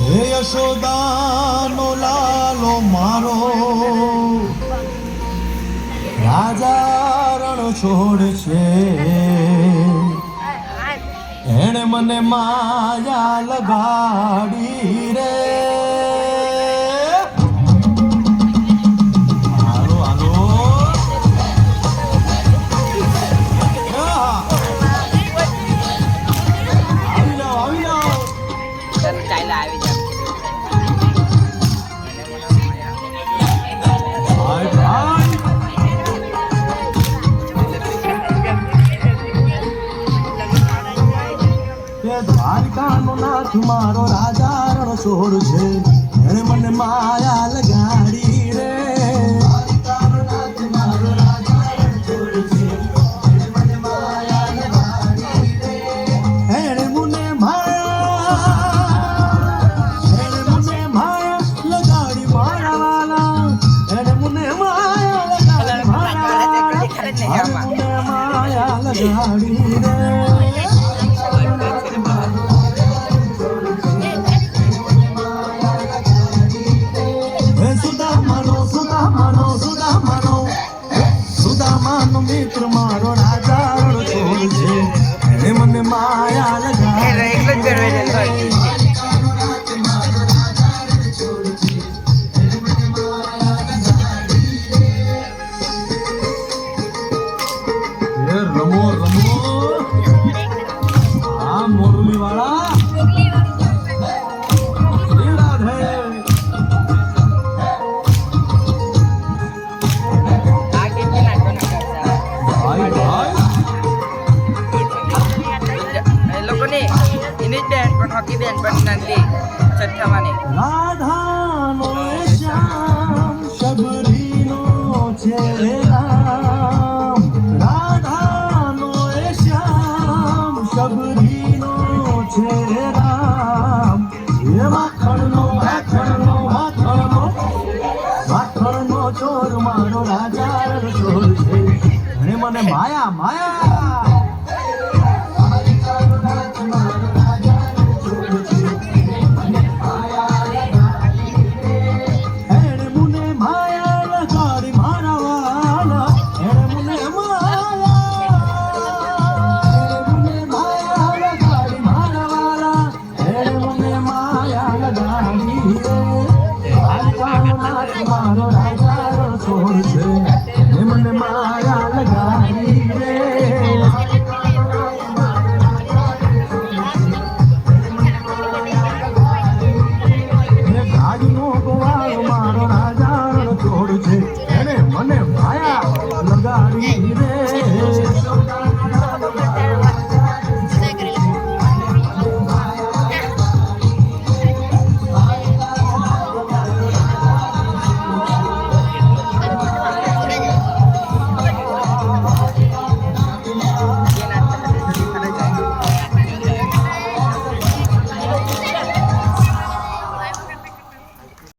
હે યશોદાનો લાલો મારો રાજા રણ છોડ છે એણે મને માયા લગાડી રે હાલો હાલો આવી જાઓ આવી જાઓ આવી જાવ ભાઈ ભાઈ દ્વારકાનો નાથ મારો રાજા રણ છોડ છે એણે મને માયા લગાડી રે દ્વારકાનો નાથ મારો રાજા રણ છોડ છે એણે મને માયા લગાડી રે એણે મને માયા લગાડી મારા વાલા એણે મને માયા લગાડી મારા લગાડી રે સુદામાનો મિત્ર મારો રાજા રણ છોડ છે એને મને માયા લગાડી રમો રમો આ મોરલી વાળા હોકી બેન પણ નાની છઠ્ઠામાંની રાધાનો શ્યામ શબરીનો છે રામ રાધાનો શ્યામ શબરીનો છે રામ એ માખણનો ચોર મારો રાજા ચોર છે અને મને માયા માયા મારો રાજા છોડ છે મને માયા લગાડી રે ગાડીનો ગોવાળો મારો રાજા છોડ છે એને મને માયા લગાડી રે